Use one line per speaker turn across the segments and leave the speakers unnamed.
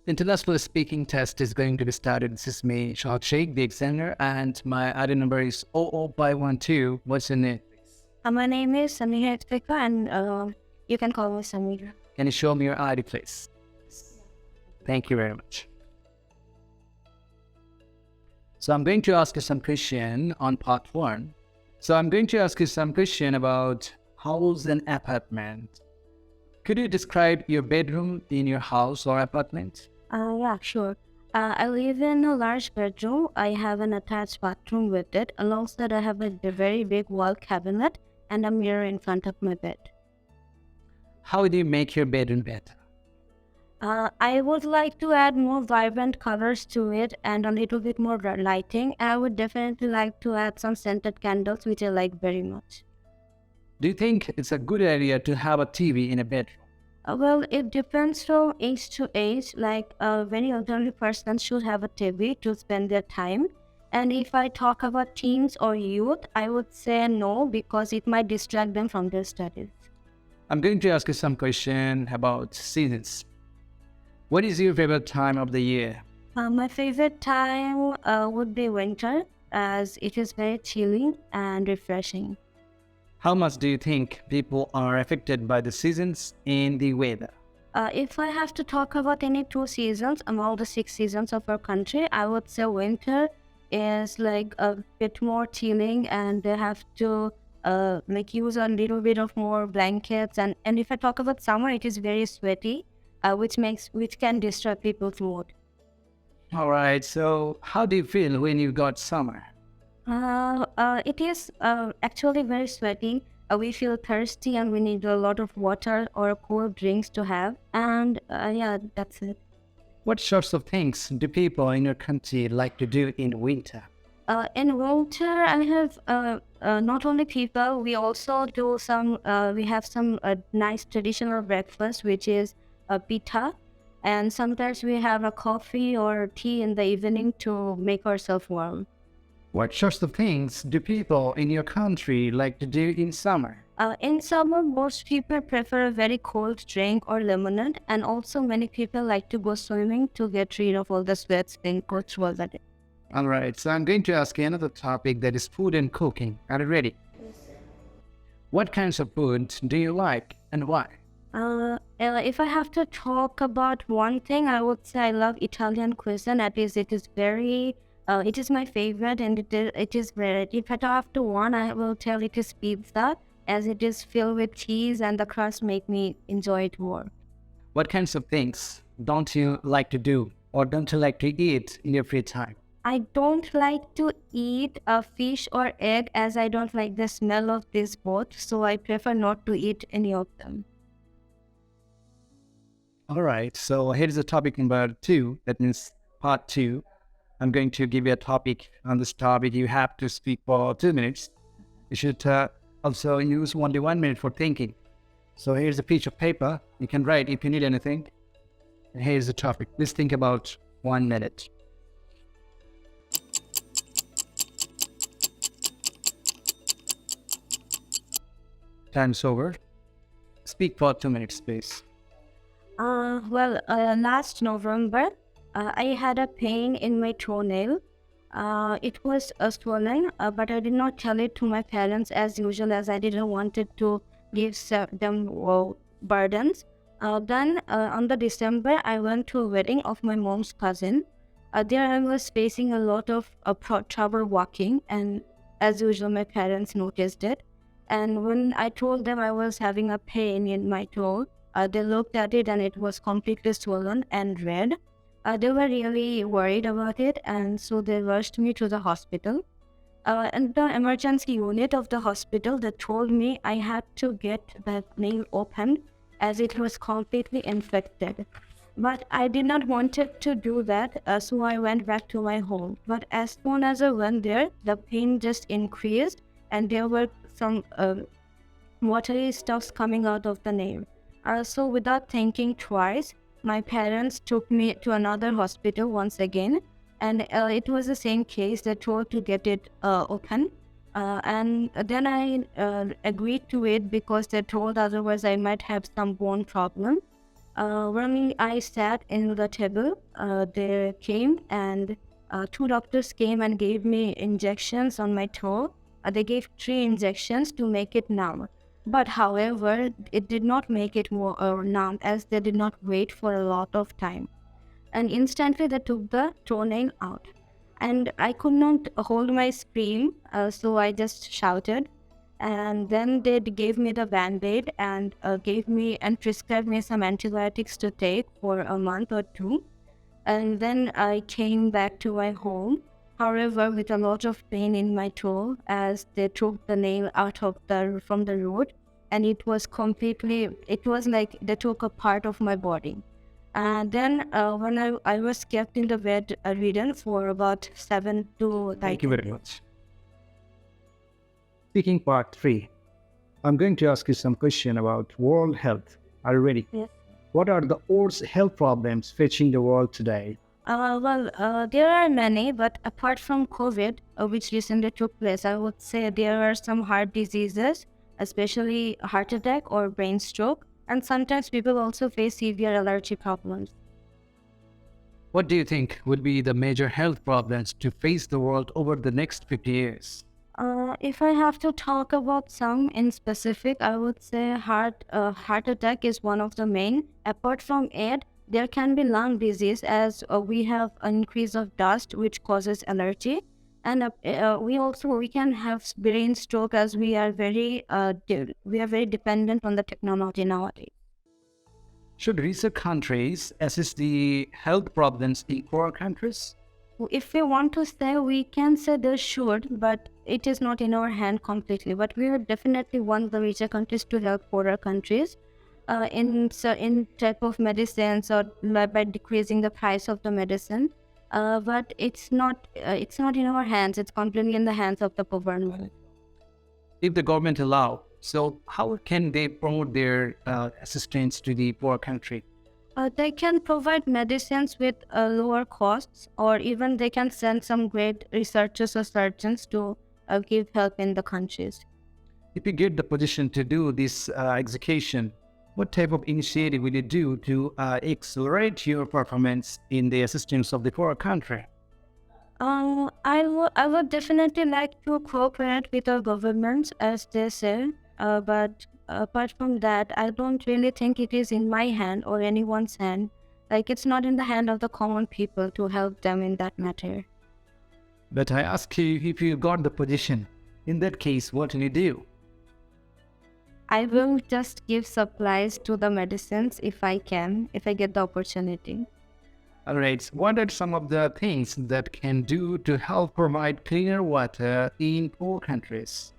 International speaking test is going to be started. This is me, Shahid Sheikh, the examiner, and my ID number is 00512. What's your name?
My name is Samira Iftika, and you can call me Samira.
Can you show me your ID, please? Thank you very much. So I'm going to ask you some question on part 1. So I'm going to ask you some question about house and apartment. Could you describe your bedroom in your house or apartment?
Yeah, sure. I live in a large bedroom. I have an attached bathroom with it. Alongside, I have a very big wall cabinet and a mirror in front of my bed.
How do you make your bedroom better?
I would like to add more vibrant colors to it and a little bit more lighting. I would definitely like to add some scented candles, which I like very much.
Do you think it's a good idea to have a TV in a bedroom?
Well, it depends from age to age. Like very elderly person should have a TV to spend their time. And if I talk about teens or youth, I would say no, because it might distract them from their studies.
I'm going to ask you some question about seasons. What is your favorite time of the year?
My favorite time would be winter, as it is very chilly and refreshing.
How much do you think people are affected by the seasons and the weather?
If I have to talk about any 2 seasons among the 6 seasons of our country, I would say winter is like a bit more chilling, and they have to make use a little bit of more blankets. And if I talk about summer, it is very sweaty, which can disturb people's mood.
All right, so how do you feel when you got summer?
It is actually very sweaty. We feel thirsty and we need a lot of water or cold drinks to have. And yeah, that's it.
What sorts of things do people in your country like to do in winter?
In winter, I have not only people, we also do some, we have some nice traditional breakfast, which is pita. And sometimes we have a coffee or tea in the evening to make ourselves warm.
What sorts of things do people in your country like to do in summer?
In summer, most people prefer a very cold drink or lemonade, and also many people like to go swimming to get rid of all the sweats being put through the day.
All right, so I'm going to ask you another topic, that is food and cooking. Are you ready?
Yes, sir.
What kinds of food do you like and why?
If I have to talk about one thing, I would say I love Italian cuisine. At least it is very, it is my favorite, and it is very, if I have to one, I will tell it is pizza, as it is filled with cheese and the crust make me enjoy it more.
What kinds of things don't you like to do or don't you like to eat in your free time?
I don't like to eat fish or egg, as I don't like the smell of these both, so I prefer not to eat any of them.
All right, so here's the topic number 2, that means part 2. I'm going to give you a topic. On this topic, you have to speak for 2 minutes. You should also use only 1 minute for thinking. So here's a piece of paper. You can write if you need anything. And here's the topic. Please think about 1 minute. Time's over. Speak for 2 minutes, please.
Last November, I had a pain in my toenail. It was swollen, but I did not tell it to my parents as usual, as I didn't want it to give them burdens. Then on the December, I went to a wedding of my mom's cousin. There I was facing a lot of trouble walking, and as usual, my parents noticed it. And when I told them I was having a pain in my toe, they looked at it and it was completely swollen and red. They were really worried about it, and so they rushed me to the hospital. And the emergency unit of the hospital, they told me I had to get that nail opened as it was completely infected. But I did not want it to do that, so I went back to my home. But as soon as I went there, the pain just increased, and there were some watery stuffs coming out of the nail. So without thinking twice, my parents took me to another hospital once again, and it was the same case. They told to get it open, and then I agreed to it because they told otherwise I might have some bone problem. When I sat in the table, they came and two doctors came and gave me injections on my toe. They gave 3 injections to make it numb. But however, it did not make it more numb, as they did not wait for a lot of time. And instantly they took the toenail out. And I could not hold my scream, so I just shouted. And then they gave me the band-aid and gave me and prescribed me some antibiotics to take for a month or two. And then I came back to my home, however, with a lot of pain in my toe, as they took the nail out of from the root, and it was like they took a part of my body. And then when I was kept in the bed ridden for about 7 to 9.
Thank you very much. Speaking part 3. I'm going to ask you some question about world health. Are you ready?
Yes.
What are the worst health problems facing the world today?
There are many, but apart from COVID, which recently took place, I would say there are some heart diseases, especially heart attack or brain stroke, and sometimes people also face severe allergy problems.
What do you think would be the major health problems to face the world over the next 50 years?
If I have to talk about some in specific, I would say heart attack is one of the main. Apart from it, there can be lung disease, as we have an increase of dust which causes allergy, and we can have brain stroke, as we are very dependent on the technology nowadays.
Should richer countries assist the health problems in poorer countries?
If we want to say, we can say they should, but it is not in our hand completely. But we are definitely want the richer countries to help poorer countries in type of medicines, or by decreasing the price of the medicine. But it's not in our hands. It's completely in the hands of the government.
If the government allow, so how can they promote their assistance to the poor country?
They can provide medicines with lower costs, or even they can send some great researchers or surgeons to give help in the countries.
If you get the position to do this execution, what type of initiative will you do to accelerate your performance in the assistance of the poor country?
I would definitely like to cooperate with our governments, as they say, but apart from that, I don't really think it is in my hand or anyone's hand. Like, it's not in the hand of the common people to help them in that matter.
But I ask you, if you got the position, in that case, what will you do?
I will just give supplies to the medicines if I get the opportunity.
Alright, what are some of the things that can do to help provide cleaner water in poor countries?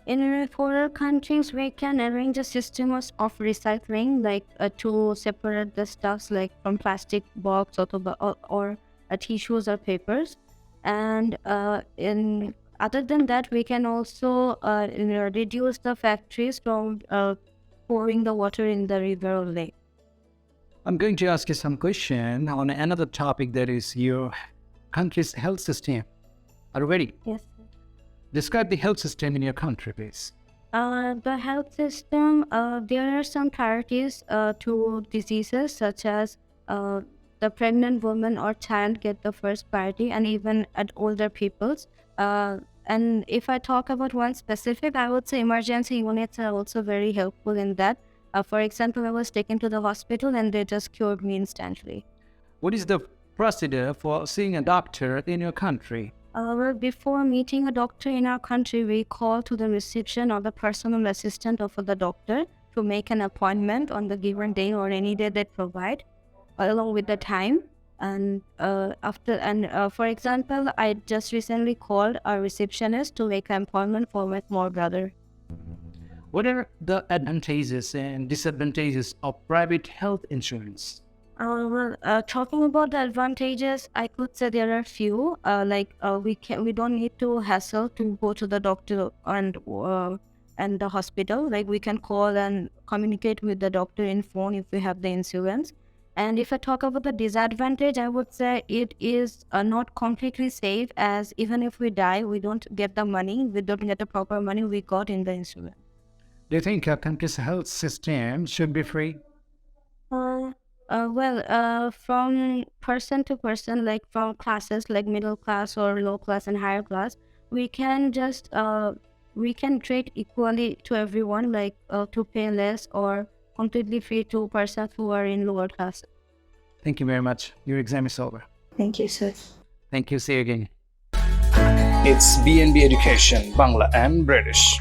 In poorer countries, we can arrange a system of recycling, like to separate the stuffs like from plastic box or tissues or papers. And in other than that, we can also reduce the factories from pouring the water in the river or lake.
I'm going to ask you some question on another topic, that is your country's health system. Are you ready?
Yes.
Describe the health system in your country, please.
The health system, there are some priorities to diseases, such as the pregnant woman or child get the first priority, and even at older peoples. And if I talk about one specific, I would say emergency units are also very helpful in that. For example, I was taken to the hospital and they just cured me instantly.
What is the procedure for seeing a doctor in your country?
Before meeting a doctor in our country, we call to the reception or the personal assistant of the doctor to make an appointment on the given day or any day they provide, along with the time. And for example, I just recently called a receptionist to make an appointment for my small brother.
What are the advantages and disadvantages of private health insurance?
Talking about the advantages, I could say there are few. We don't need to hassle to go to the doctor and the hospital. Like, we can call and communicate with the doctor in phone if we have the insurance. And if I talk about the disadvantage, I would say it is not completely safe, as even if we die, we don't get the money. We don't get the proper money we got in the insurance.
Do you think a country's health system should be free?
From person to person, like from classes like middle class or low class and higher class, we can just we can treat equally to everyone, like to pay less or completely free to persons who are in lower class.
Thank you very much. Your exam is over.
Thank you, sir.
Thank you. See you again.
It's B&B Education, Bangla and British.